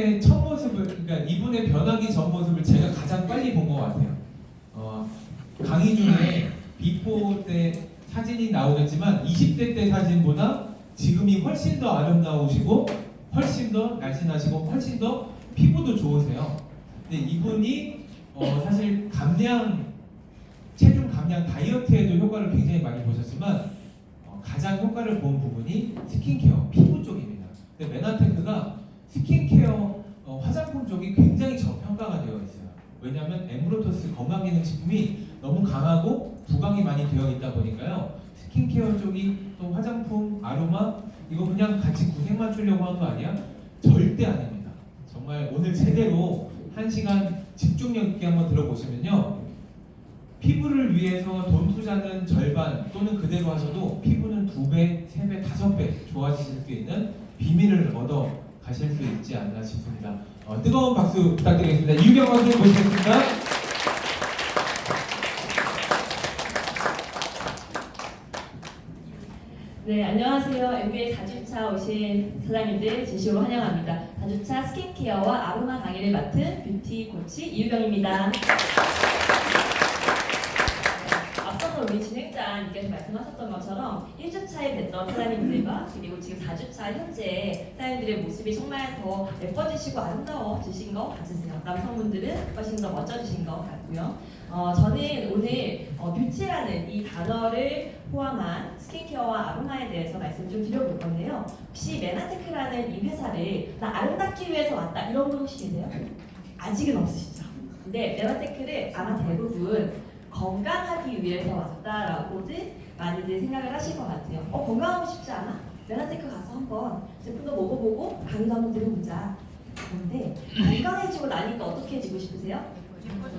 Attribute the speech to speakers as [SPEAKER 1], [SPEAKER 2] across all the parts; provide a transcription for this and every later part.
[SPEAKER 1] 이분의 첫 모습을, 그러니까 이분의 변하기 전 모습을 제가 가장 빨리 본 것 같아요. 강의 중에 비포 때 사진이 나오겠지만 20대 때 사진보다 지금이 훨씬 더 아름다우시고 훨씬 더 날씬하시고 훨씬 더 피부도 좋으세요. 근데 이분이 사실 체중 감량 다이어트에도 효과를 굉장히 많이 보셨지만 가장 효과를 본 부분이 스킨케어, 피부 쪽입니다. 근데 메나테크가 스킨케어 화장품 쪽이 굉장히 저평가가 되어 있어요. 왜냐하면 엠브로토스 건강기능식품이 너무 강하고 부각이 많이 되어 있다 보니까요. 스킨케어 쪽이 또 화장품, 아로마 이거 그냥 같이 구색 맞추려고 한 거 아니야? 절대 아닙니다. 정말 오늘 제대로 1시간 집중력 있게 한번 들어보시면요. 피부를 위해서 돈 투자는 절반 또는 그대로 하셔도 피부는 2배, 3배, 5배 좋아지실 수 있는 비밀을 얻어 가실 수 있지 않나 싶습니다. 뜨거운 박수 부탁드리겠습니다. 이유경 선생님 모시겠습니다.
[SPEAKER 2] 네, 안녕하세요. MBA 4주차 오신 사장님들 진심으로 환영합니다. 4주차 스킨케어와 아로마 강의를 맡은 뷰티 코치 이유경입니다. 앞서서 우리 진행자님께서 말씀하셨던 것처럼 1주차에 뵀던 사장님들과 그리고 지금 4주차 현재 사장님들의 모습이 정말 더 예뻐지시고 아름다워지신 것 같으세요. 남성분들은 훨씬 더 멋져지신 것 같고요. 저는 오늘 뷰티라는 이 단어를 포함한 스킨케어와 아로마에 대해서 말씀 좀 드려볼 건데요. 혹시 메나테크라는 이 회사를 나 아름답기 위해서 왔다 이런 분 혹시 계세요? 아직은 없으시죠? 근데 메나테크를 아마 대부분 건강하기 위해서 왔다라고들 많이들 생각을 하실 것 같아요. 건강하고 싶지 않아? 메나테크 가서 한번 제품도 먹어보고 강의도 한번 들어보자. 그런데 건강해지고 나니까 어떻게 해지고 싶으세요?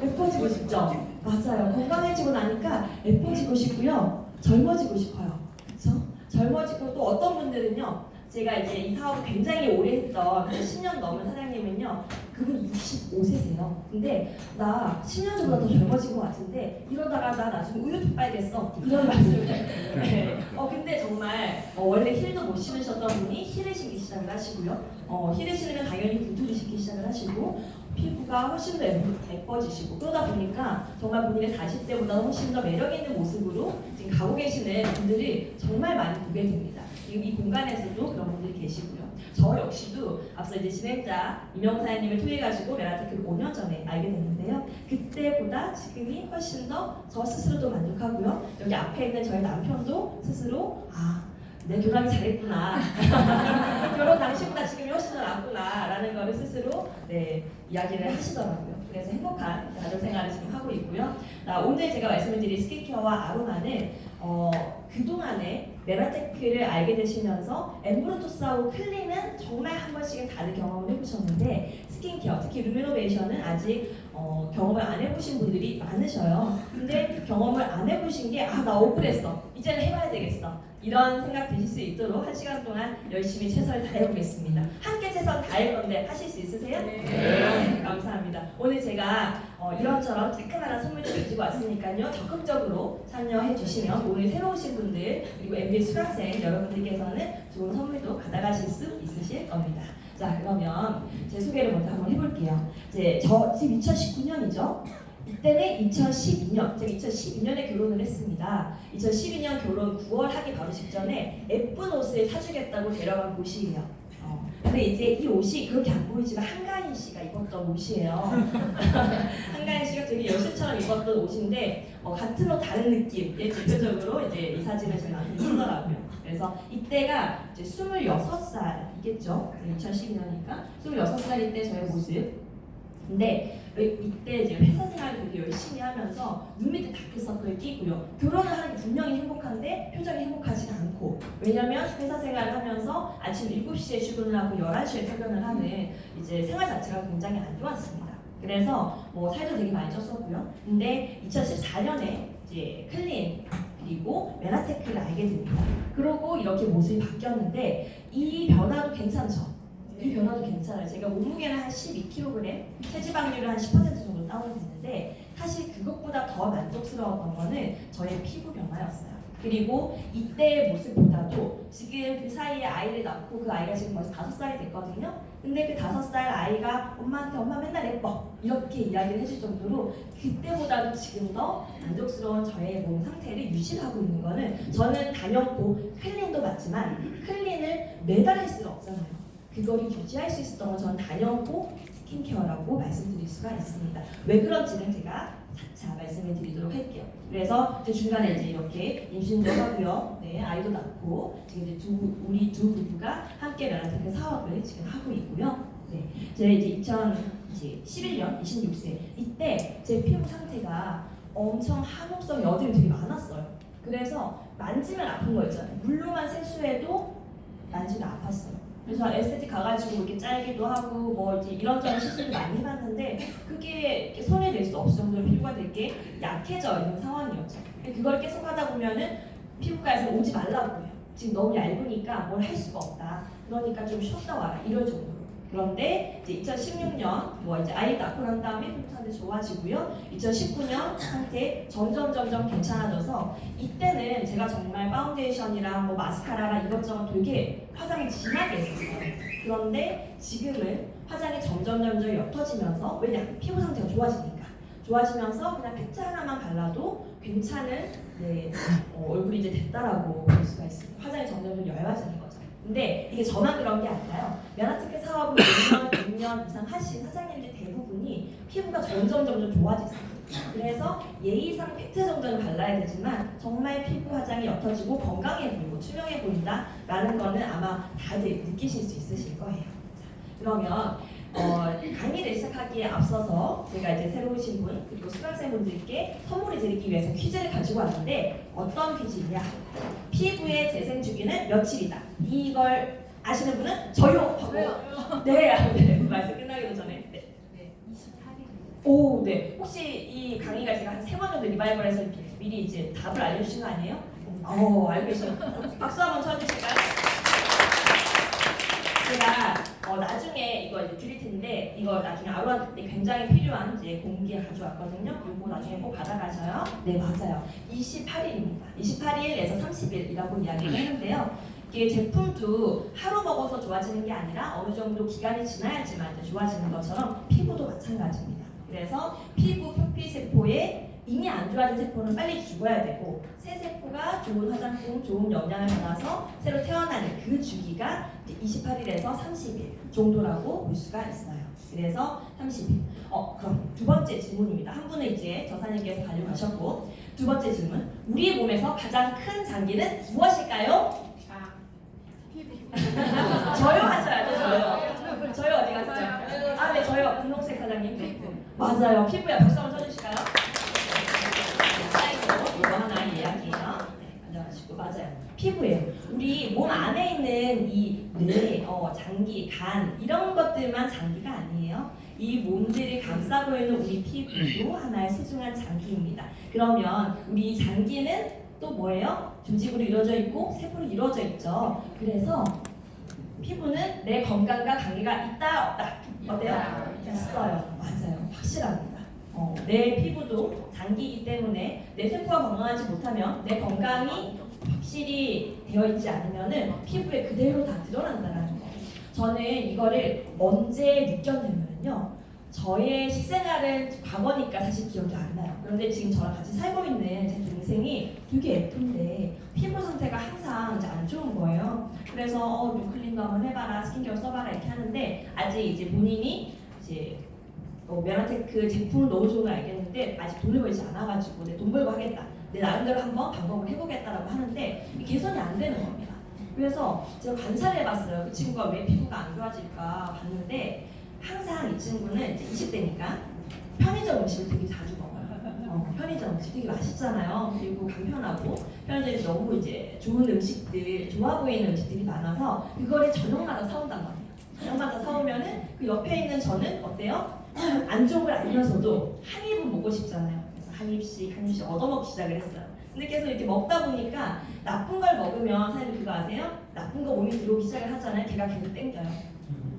[SPEAKER 2] 예뻐지고 싶죠? 맞아요. 건강해지고 나니까 예뻐지고 싶고요. 젊어지고 싶어요. 그렇죠? 젊어지고 또 어떤 분들은요. 제가 이제 이 사업을 굉장히 오래 했던 10년 넘은 사장님은요. 그분 65세세요. 근데 나 10년 전보다 더 젊어진 것 같은데 이러다가 나 나중에 우유도 빨겠어. 이런 말씀을 네. 근데 정말 원래 힐도 못 신으셨던 분이 힐을 신기 시작을 하시고요. 힐을 신으면 당연히 빈투를 신기 시작을 하시고 피부가 훨씬 더 예뻐지시고 그러다 보니까 정말 본인의 40대보다 훨씬 더 매력 있는 모습으로 지금 가고 계시는 분들이 정말 많이 보게 됩니다. 이 공간에서도 그런 분들이 계시고요. 저 역시도 앞서 이제 진행자 이명사님을 통해 가지고 메라테크를 5년 전에 알게 됐는데요. 그때보다 지금이 훨씬 더 저 스스로도 만족하고요. 여기 앞에 있는 저희 남편도 스스로 내 결혼하기 잘했구나. 결혼 당시보다 지금이 훨씬 더 낫구나라는 거를 스스로 이야기를 하시더라고요. 그래서 행복한 가정 생활을 지금 하고 있고요. 오늘 제가 말씀을 드린 스킨케어와 아로마는 그동안에 메라테크를 알게 되시면서 엠브로토스하고 클린은 정말 한 번씩은 다른 경험을 해보셨는데 스킨케어, 특히 루미노베이션은 아직 경험을 안 해보신 분들이 많으셔요. 근데 경험을 안 해보신 게 나 억울했어. 이제는 해봐야 되겠어. 이런 생각 드실 수 있도록 1시간 동안 열심히 최선을 다해보겠습니다. 함께 최선 다할 건데 하실 수 있으세요? 네. 감사합니다. 오늘 제가 이런저런 깔끔한 선물도 가지고 왔으니까요. 적극적으로 참여해 주시면 오늘 새로 오신 분들 그리고 MBA 수강생 여러분들께서는 좋은 선물도 받아가실 수 있으실 겁니다. 자, 그러면 제 소개를 먼저 한번 해볼게요. 저 지금 2019년이죠. 이때는 2012년, 제가 2012년에 결혼을 했습니다. 2012년 결혼 9월 하기 바로 직전에 예쁜 옷을 사주겠다고 데려간 곳이에요. 근데 이제 이 옷이 그렇게 안 보이지만 한가인 씨가 입었던 옷이에요. 한가인 씨가 되게 여신처럼 입었던 옷인데 같은 옷 다른 느낌의 대표적으로 이제 이 사진을 제가 쓰더라고요. 그래서 이때가 이제 26살이겠죠. 2012년이니까 26살일 때 저의 모습. 근데 이때 이제 회사 생활을 되게 열심히 하면서 눈 밑에 다크서클을 끼고요. 결혼을 하는 게 분명히 행복한데 표정이 행복하지가 않고 왜냐면 회사 생활을 하면서 아침 7시에 출근을 하고 11시에 퇴근을 하는 이제 생활 자체가 굉장히 안 좋았습니다. 그래서 살도 되게 많이 쪘었고요. 근데 2014년에 이제 클린 그리고 메나테크를 알게 됩니다. 그러고 이렇게 모습이 바뀌었는데 이 변화도 괜찮죠? 이 변화도 괜찮아요. 제가 몸무게는 한 12kg, 체지방률은 한 10% 정도 다운됐는데 사실 그것보다 더 만족스러웠던 거는 저의 피부 변화였어요. 그리고 이때의 모습보다도 지금 그 사이에 아이를 낳고 그 아이가 지금 벌써 5살이 됐거든요. 근데 그 5살 아이가 엄마한테 엄마 맨날 예뻐 이렇게 이야기를 해줄 정도로 그때보다도 지금 더 만족스러운 저의 몸 상태를 유지하고 있는 거는 저는 단연코 클린도 맞지만 클린을 매달 할 수는 없잖아요. 그거를 유지할 수 있었던 건 저는 단연코 스킨케어라고 말씀드릴 수가 있습니다. 왜 그런지는 제가 차차 말씀을 드리도록 할게요. 그래서 제 중간에 이제 이렇게 임신도 하고요, 네, 아이도 낳고 지금 이제 우리 두 부부가 함께 멜라테크 사업을 지금 하고 있고요. 네, 제가 이제 2011년 26세 이때 제 피부 상태가 엄청 항욕성 여드름이 되게 많았어요. 그래서 만지면 아픈 거 있잖아요. 물로만 세수해도 만지면 아팠어요. 그래서 에스테틱 가가지고 이렇게 짤기도 하고 뭐 이제 이런저런 시술을 많이 해봤는데 그게 이렇게 손에 댈 수 없을 정도로 피부가 되게 약해져 있는 상황이었죠. 그걸 계속 하다 보면은 피부과에서 오지 말라고 해요. 지금 너무 얇으니까 뭘 할 수가 없다. 그러니까 좀 쉬었다 와라 이럴 정도로. 그런데 이제 2016년 뭐 이제 아이 낳고 난 다음에 피부 상태 좋아지고요. 2019년 상태 점점 괜찮아져서 이때는 제가 정말 파운데이션이랑 뭐 마스카라랑 이것저것 되게 화장이 진하게 했었어요. 그런데 지금은 화장이 점점 옅어지면서 왜냐 피부 상태가 좋아지면서 그냥 팩트 하나만 발라도 괜찮은 네, 얼굴이 이제 됐다라고 볼 수가 있습니다. 화장이 점점 얇아지는 거죠. 근데 이게 저만 그런 게 아니라요. 멜라테크 사업을 5년, 6년 이상 하신 사장님들 대부분이 피부가 점점 좋아지세요. 그래서 예의상 팩트 정도는 발라야 되지만 정말 피부 화장이 옅어지고 건강해 보이고 투명해 보인다라는 거는 아마 다들 느끼실 수 있으실 거예요. 자, 그러면 강의를 시작하기에 앞서서 제가 이제 새로 오신 분 그리고 수강생분들께 선물을 드리기 위해서 퀴즈를 가지고 왔는데 어떤 퀴즈냐? 피부의 재생 주기는 며칠이다. 이걸 아시는 분은 저요 하고 네, 말씀 끝나기도 전에 네.
[SPEAKER 3] 28일.
[SPEAKER 2] 오, 네. 혹시 이 강의가 제가 한 3번 정도 리바이벌해서 미리 이제 답을 알려주신 거 아니에요? 알고 계시죠? 박수 한번 쳐주실까요? 제가 나중에 이거 이제 드릴 텐데 이거 나중에 아로한테 굉장히 필요한 이제 공기 가져왔거든요. 이거 나중에 꼭 받아가셔요. 네, 맞아요. 28일입니다. 28일에서 30일이라고 이야기를 했는데요. 이게 제품도 하루 먹어서 좋아지는 게 아니라 어느 정도 기간이 지나야지만 이제 좋아지는 것처럼 피부도 마찬가지입니다. 그래서 피부 표피 세포에 이미 안 좋아진 세포는 빨리 죽어야 되고 새 세포가 좋은 화장품, 좋은 영양을 받아서 새로 태어나는 그 주기가 28일에서 30일 정도라고 볼 수가 있어요. 그래서 30일. 그럼 두 번째 질문입니다. 한 분은 이제 저사님께서 가져가셨고 두 번째 질문. 우리 몸에서 가장 큰 장기는 무엇일까요? 저요 하셔야죠. 저요 어디 갔어요? 아, 네, 저요. 분홍색 사장님. 네. 맞아요. 피부야. 박수 한번 쳐주실까요? 이거 하나 예약이에요. 네, 가져가시고 맞아요. 피부예요. 우리 몸 안에 있는 이 뇌, 장기, 간 이런 것들만 장기가 아니에요. 이 몸들을 감싸고 있는 우리 피부도 하나의 소중한 장기입니다. 그러면 우리 장기는 또 뭐예요? 조직으로 이루어져 있고 세포로 이루어져 있죠. 그래서 피부는 내 건강과 관계가 있다 없다 어때요? 있어요. 맞아요. 확실합니다. 내 피부도 장기이기 때문에 내 세포가 건강하지 못하면 내 건강이 확실히 되어 있지 않으면은 피부에 그대로 다 드러난다는 거. 저는 이거를 언제 느꼈냐면요. 저의 식생활은 과거니까 사실 기억이 안 나요. 그런데 지금 저랑 같이 살고 있는 제 동생이 되게 예쁜데 피부 상태가 항상 이제 안 좋은 거예요. 그래서 뉴클린도 한번 해봐라, 스킨케어 써봐라 이렇게 하는데 아직 이제 본인이 이제 멜라테크 제품은 너무 좋은 걸 알겠는데 아직 돈을 벌지 않아가지고 내 돈 벌고 하겠다. 내 나름대로 한번 방법을 해보겠다라고 하는데 개선이 안 되는 겁니다. 그래서 제가 관찰을 해봤어요. 그 친구가 왜 피부가 안 좋아질까 봤는데 항상 이 친구는 20대니까 편의점 음식을 되게 자주 먹어요. 편의점 음식 되게 맛있잖아요. 그리고 간편하고 편의점에 너무 이제 좋은 음식들, 좋아 보이는 음식들이 많아서 그거를 저녁마다 사온단 말이에요. 저녁마다 사오면은 그 옆에 있는 저는 어때요? 안 좋은 걸 알면서도 한 입은 먹고 싶잖아요. 그래서 한 입씩 얻어먹기 시작을 했어요. 근데 계속 이렇게 먹다 보니까 나쁜 걸 먹으면 사장님 그거 아세요? 나쁜 거 몸이 들어오기 시작을 하잖아요. 걔가 계속 땡겨요.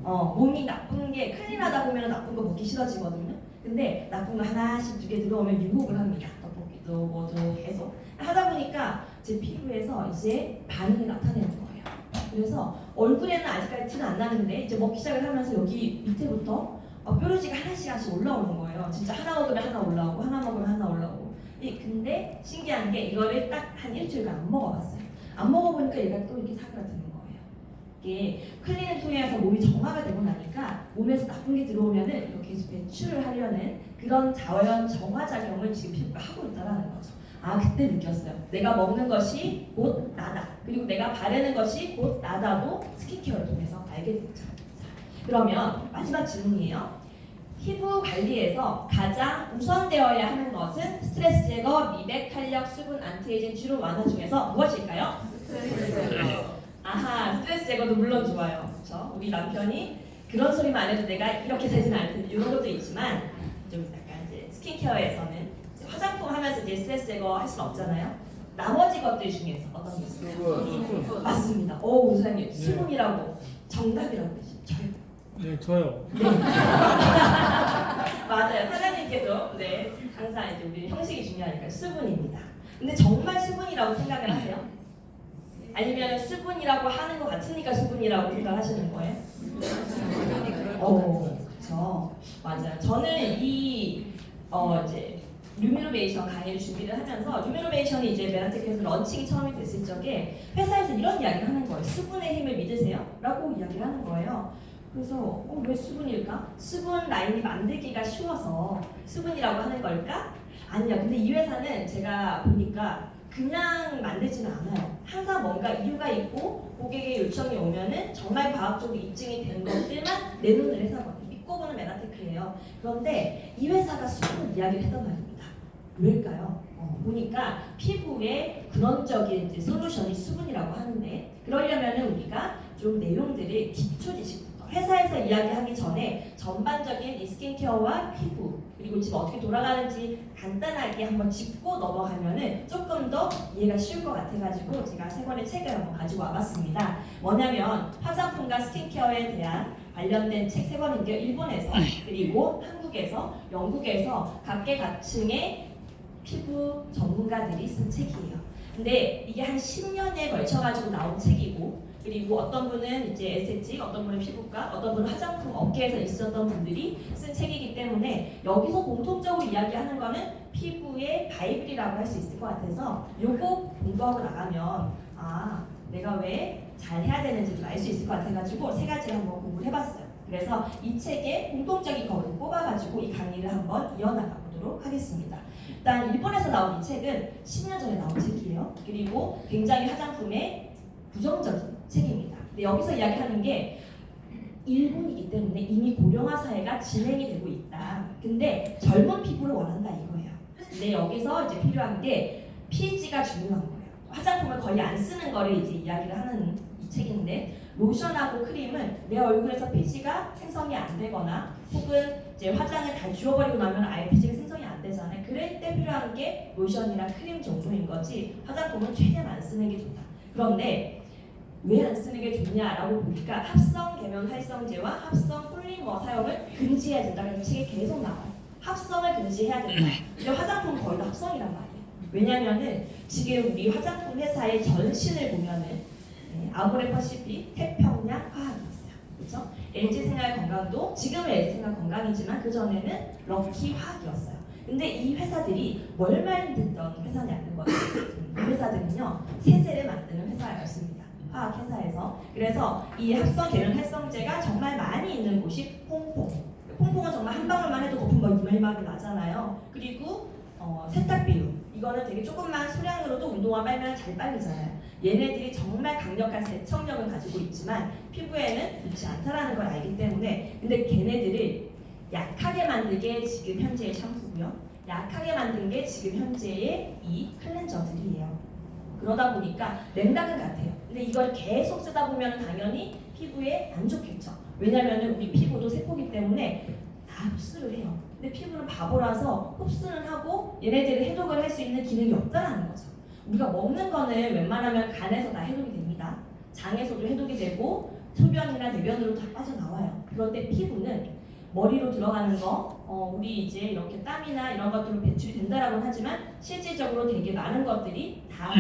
[SPEAKER 2] 몸이 나쁜 게 클린하다 보면 나쁜 거 먹기 싫어지거든요. 근데 나쁜 거 하나씩 두 개 들어오면 유혹을 합니다. 떡볶이도 뭐도 계속 하다 보니까 제 피부에서 이제 반응이 나타내는 거예요. 그래서 얼굴에는 아직까지 티는 안 나는데 이제 먹기 시작을 하면서 여기 밑에부터 뾰루지가 하나씩 올라오는 거예요. 진짜 하나 먹으면 하나 올라오고 하나 먹으면 하나 올라오고. 근데 신기한 게 이거를 딱 한 일주일간 안 먹어봤어요. 안 먹어보니까 얘가 또 이렇게 사그라드는 거예요. 이게 클린을 통해서 몸이 정화가 되고 나니까 몸에서 나쁜 게 들어오면은 이렇게 배출을 하려는 그런 자연 정화 작용을 지금 피부가 하고 있다는 거죠. 그때 느꼈어요. 내가 먹는 것이 곧 나다. 그리고 내가 바르는 것이 곧 나다도 스킨케어를 통해서 알게 됐죠. 자, 그러면 마지막 질문이에요. 피부 관리에서 가장 우선되어야 하는 것은 스트레스 제거, 미백, 탄력, 수분, 안티에이징, 주름 완화 중에서 무엇일까요? 스트레스 제거도 물론 좋아요. 그렇죠? 우리 남편이 그런 소리만 안 해도 내가 이렇게 되진 않을 텐데 이런 것도 있지만 좀 약간 이제 스킨케어에서는 화장품 하면서 이제 스트레스 제거 할 수는 없잖아요. 나머지 것들 중에서 어떤 게 있을까요? 맞습니다. 우선님 수분이라고 정답이라고 그러시죠.
[SPEAKER 4] 네, 저요.
[SPEAKER 2] 맞아요. 사장님께도 항상 이제 우리 형식이 중요하니까 수분입니다. 근데 정말 수분이라고 생각을 하세요? 아니면 수분이라고 하는 것 같으니까 수분이라고 생각하시는 거예요? 그렇죠. 맞아요. 저는 이제 루미노베이션 강의를 준비를 하면서 루미노베이션이 이제 메라테크에서 런칭이 처음이 됐을 적에 회사에서 이런 이야기를 하는 거예요. 수분의 힘을 믿으세요? 라고 이야기를 하는 거예요. 그래서 왜 수분일까? 수분 라인이 만들기가 쉬워서 수분이라고 하는 걸까? 아니야. 근데 이 회사는 제가 보니까 그냥 만들지는 않아요. 항상 뭔가 이유가 있고 고객의 요청이 오면은 정말 과학적으로 입증이 된 것들만 내놓는 회사거든요. 믿고 보는 메나테크예요. 그런데 이 회사가 수분 이야기를 했단 말입니다. 왜일까요? 보니까 피부의 근원적인 이제 솔루션이 수분이라고 하는데 그러려면은 우리가 좀 내용들을 기초 지식부터 회사에서 이야기하기 전에 전반적인 이 스킨케어와 피부 그리고 지금 어떻게 돌아가는지 간단하게 한번 짚고 넘어가면은 조금 더 이해가 쉬울 것 같아가지고 제가 세 권의 책을 한번 가지고 와봤습니다. 뭐냐면 화장품과 스킨케어에 대한 관련된 책 세 권인데요. 일본에서 그리고 한국에서 영국에서 각계각층의 피부 전문가들이 쓴 책이에요. 근데 이게 한 10년에 걸쳐가지고 나온 책이고 그리고 어떤 분은 이제 에스테틱, 어떤 분은 피부과, 어떤 분은 화장품 업계에서 있었던 분들이 쓴 책이기 때문에 여기서 공통적으로 이야기하는 거는 피부의 바이블이라고 할 수 있을 것 같아서 요거 공부하고 나가면 내가 왜 잘 해야 되는지 좀 알 수 있을 것 같아가지고 세 가지를 한번 공부를 해봤어요. 그래서 이 책의 공통적인 거를 뽑아가지고 이 강의를 한번 이어나가 보도록 하겠습니다. 일단 일본에서 나온 이 책은 10년 전에 나온 책이에요. 그리고 굉장히 화장품에 부정적인 책입니다. 근데 여기서 이야기하는 게 일본이기 때문에 이미 고령화 사회가 진행이 되고 있다. 근데 젊은 피부를 원한다 이거예요. 근데 여기서 이제 필요한 게 pH가 중요한 거예요. 화장품을 거의 안 쓰는 거를 이제 이야기를 하는 이 책인데 로션하고 크림은 내 얼굴에서 pH가 생성이 안 되거나 혹은 이제 화장을 다 지워버리고 나면 아예 pH가 생성이 안 되잖아요. 그럴 때 필요한 게 로션이나 크림 정도인 거지 화장품은 최대한 안 쓰는 게 좋다. 그런데 왜 안 쓰는 게 좋냐라고 보니까 합성 계면 활성제와 합성 폴리머 사용을 금지해야 된다는 책에 계속 나와요. 합성을 금지해야 된다. 근데 화장품은 거의 다 합성이란 말이에요. 왜냐면은 지금 우리 화장품 회사의 전신을 보면은 아모레퍼시픽, 태평양 화학이 있어요. 그렇죠? LG생활건강도 지금은 LG생활건강이지만 그 전에는 럭키 화학이었어요. 근데 이 회사들이 뭘 만든던 회사냐는 거예요. 이 회사들은요 세제를 만드는 회사였습니다. 화학 회사에서. 그래서 이 합성 계면 활성제가 정말 많이 있는 곳이 홍콩. 홍콩은 정말 한 방울만 해도 거품 막 이만하게 나잖아요. 그리고 세탁 비누. 이거는 되게 조금만 소량으로도 운동화 빨면 잘 빨리잖아요. 얘네들이 정말 강력한 세척력을 가지고 있지만 피부에는 좋지 않다라는 걸 알기 때문에 근데 걔네들을 약하게 만든 게 지금 현재의 샴푸고요. 약하게 만든 게 지금 현재의 이 클렌저들이에요. 그러다 보니까 맥락은 같아요. 근데 이걸 계속 쓰다 보면 당연히 피부에 안 좋겠죠. 왜냐면은 우리 피부도 세포기 때문에 다 흡수를 해요. 근데 피부는 바보라서 흡수는 하고 얘네들이 해독을 할 수 있는 기능이 없다라는 거죠. 우리가 먹는 거는 웬만하면 간에서 다 해독이 됩니다. 장에서도 해독이 되고 소변이나 내변으로 다 빠져나와요. 그런데 피부는 머리로 들어가는 거, 우리 이제 이렇게 땀이나 이런 것들로 배출이 된다라고는 하지만 실질적으로 되게 많은 것들이 다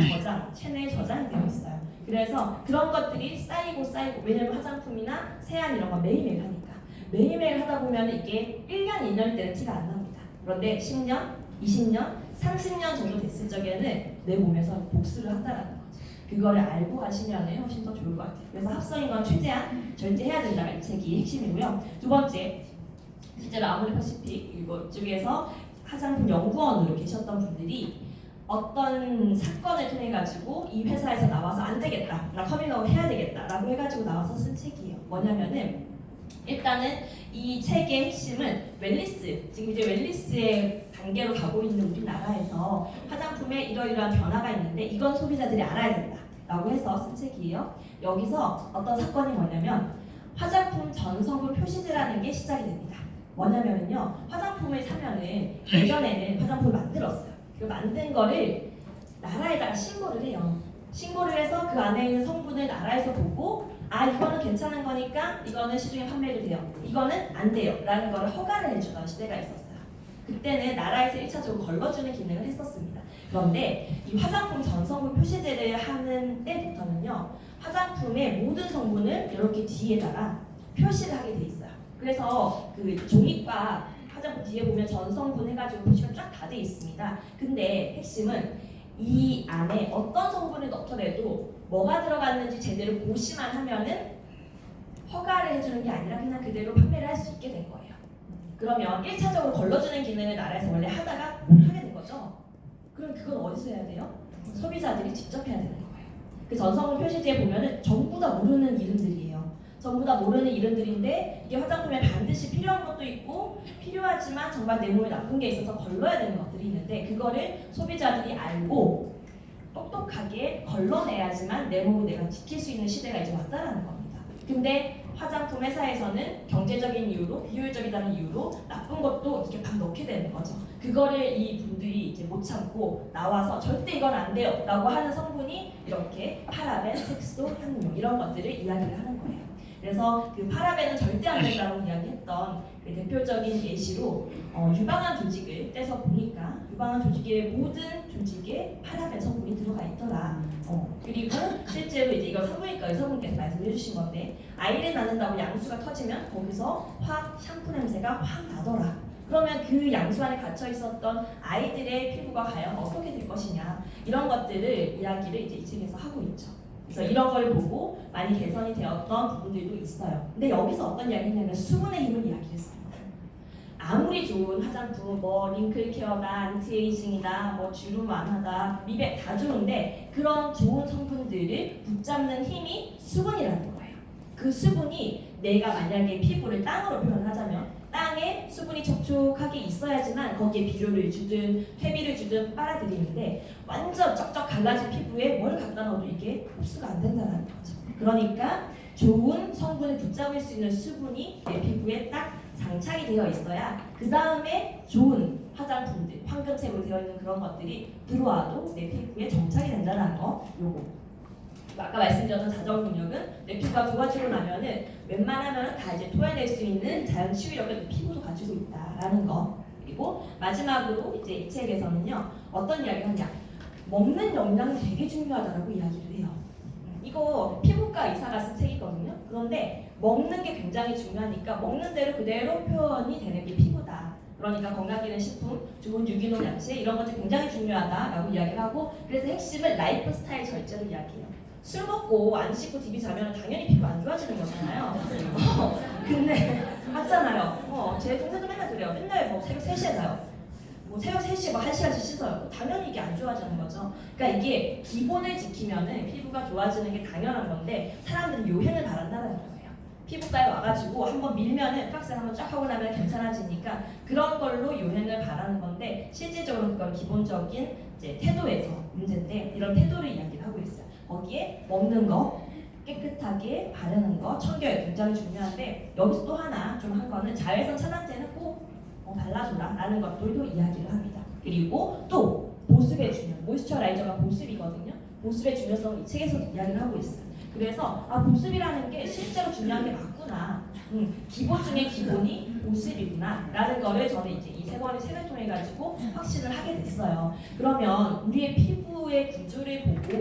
[SPEAKER 2] 체내에 저장이 되어 있어요. 그래서 그런 것들이 쌓이고 왜냐면 화장품이나 세안 이런 거 매일매일 하니까 매일매일 하다 보면 이게 1년, 2년 때는 티가 안 납니다. 그런데 10년, 20년, 30년 정도 됐을 적에는 내 몸에서 복수를 한다라는 거죠. 그거를 알고 가시면 훨씬 더 좋을 것 같아요. 그래서 합성인 건 최대한 절제해야 된다가 이 책이 핵심이고요. 두 번째, 실제로 아모레 퍼시픽 이쪽에서 화장품 연구원으로 계셨던 분들이 어떤 사건을 통해 가지고 이 회사에서 나와서 안 되겠다, 나 커밍아웃 해야 되겠다라고 해가지고 나와서 쓴 책이에요. 뭐냐면은 일단은 이 책의 핵심은 웰니스, 지금 이제 웰니스의 단계로 가고 있는 우리나라에서 화장품에 이러이러한 변화가 있는데 이건 소비자들이 알아야 된다라고 해서 쓴 책이에요. 여기서 어떤 사건이 뭐냐면 화장품 전성분 표시제라는 게 시작이 됩니다. 뭐냐면요, 화장품을 사면은 예전에는 화장품을 만들었어요. 그 만든 거를 나라에다가 신고를 해요. 신고를 해서 그 안에 있는 성분을 나라에서 보고 이거는 괜찮은 거니까 이거는 시중에 판매도 돼요. 이거는 안 돼요. 라는 거를 허가를 해주던 시대가 있었어요. 그때는 나라에서 1차적으로 걸러주는 기능을 했었습니다. 그런데 이 화장품 전성분 표시제를 하는 때부터는요, 화장품의 모든 성분을 이렇게 뒤에다가 표시를 하게 돼 있어요. 그래서 그 종이과 화장품 뒤에 보면 전성분 해가지고 표시가 쫙 다 돼 있습니다. 근데 핵심은 이 안에 어떤 성분을 넣더라도 뭐가 들어갔는지 제대로 고시만 하면은 허가를 해주는 게 아니라 그냥 그대로 판매를 할 수 있게 된 거예요. 그러면 1차적으로 걸러주는 기능을 나라에서 원래 하다가 못하게 된 거죠. 그럼 그건 어디서 해야 돼요? 소비자들이 직접 해야 되는 거예요. 그 전성분 표시지에 보면은 전부 다 모르는 이름들이에요. 전부 다 모르는 이름들인데 이게 화장품에 반드시 필요한 것도 있고 필요하지만 정말 내 몸에 나쁜 게 있어서 걸러야 되는 것들이 있는데 그거를 소비자들이 알고 똑똑하게 걸러내야지만 내 몸을 내가 지킬 수 있는 시대가 이제 왔다라는 겁니다. 근데 화장품 회사에서는 경제적인 이유로, 비효율적이라는 이유로 나쁜 것도 이렇게 막 넣게 되는 거죠. 그거를 이 분들이 이제 못 참고 나와서 절대 이건 안 돼요 라고 하는 성분이 이렇게 파라벤, 색소, 향료 이런 것들을 이야기를 하는 거예요. 그래서 그 파라벤은 절대 안 된다고 이야기했던 그 대표적인 예시로 유방암 조직을 떼서 보니까 유방암 조직의 모든 조직에 파라벤 성분이 들어가 있더라. 그리고 실제로 이제 이거 산부인과 의사분께서 말씀해 주신 건데 아이를 낳는다고 양수가 터지면 거기서 확 샴푸 냄새가 확 나더라. 그러면 그 양수 안에 갇혀 있었던 아이들의 피부가 과연 어떻게 될 것이냐 이런 것들을 이야기를 이제 이 책에서 하고 있죠. 그래서 이런 걸 보고 많이 개선이 되었던 부분들도 있어요. 근데 여기서 어떤 이야기를 했냐면 수분의 힘을 이야기했습니다. 아무리 좋은 화장품, 뭐 링클 케어다, 안티에이징이다, 뭐 주름 완화다, 미백 다 좋은데 그런 좋은 성분들을 붙잡는 힘이 수분이라는 거예요. 그 수분이 내가 만약에 피부를 땅으로 표현하자면 땅에 수분이 촉촉하게 있어야지만 거기에 비료를 주든 퇴비를 주든 빨아들이는데 완전 쩍쩍 갈라진 피부에 뭘 갖다 넣어도 이게 흡수가 안 된다는 거죠. 그러니까 좋은 성분을 붙잡을 수 있는 수분이 내 피부에 딱 장착이 되어 있어야 그 다음에 좋은 화장품들, 황금색으로 되어 있는 그런 것들이 들어와도 내 피부에 정착이 된다는 거 요거. 아까 말씀드렸던 자정근육은 내 피부가 좋아지고 나면은 웬만하면 다 이제 토해낼 수 있는 자연 치유력을 피부도 가지고 있다라는 거. 그리고 마지막으로 이제 이 책에서는요 어떤 이야기를 하냐, 먹는 영양이 되게 중요하다라고 이야기를 해요. 이거 피부과 의사가 쓴 책이거든요. 그런데 먹는 게 굉장히 중요하니까 먹는 대로 그대로 표현이 되는 게 피부다. 그러니까 건강기능식품, 좋은 유기농 야채 이런 것들이 굉장히 중요하다라고 이야기를 하고 그래서 핵심은 라이프 스타일 절제로 이야기해요. 술 먹고 안 씻고 TV 자면 당연히 피부 안 좋아지는 거잖아요. 근데 맞잖아요. 제 동생도 맨날 그래요. 맨날 뭐 새벽 3시에 자요. 뭐 새벽 3시에 뭐 1시간씩 씻어요. 당연히 이게 안 좋아지는 거죠. 그러니까 이게 기본을 지키면은 피부가 좋아지는 게 당연한 건데 사람들은 요행을 바란다는 거예요. 피부과에 와가지고 한번 밀면은 팍스 한번 쫙 하고 나면 괜찮아지니까 그런 걸로 요행을 바라는 건데 실질적으로 그건 기본적인 이제 태도에서 문제인데 이런 태도를 이야기를 하고 있어요. 거기에 먹는 거, 깨끗하게 바르는 거, 청결 굉장히 중요한데 여기서 또 하나 좀 한 거는 자외선 차단제는 꼭 발라줘라 라는 것들도 이야기를 합니다. 그리고 또 보습의 중요, 모이스처라이저가 보습이거든요. 보습의 중요성을 이 책에서도 이야기를 하고 있어요. 그래서 보습이라는 게 실제로 중요한 게 맞구나. 기본 중에 기본이 모습이구나 라는 거를 저는 이제 이 세 번의 책을 통해 가지고 확신을 하게 됐어요. 그러면 우리의 피부의 구조를 보고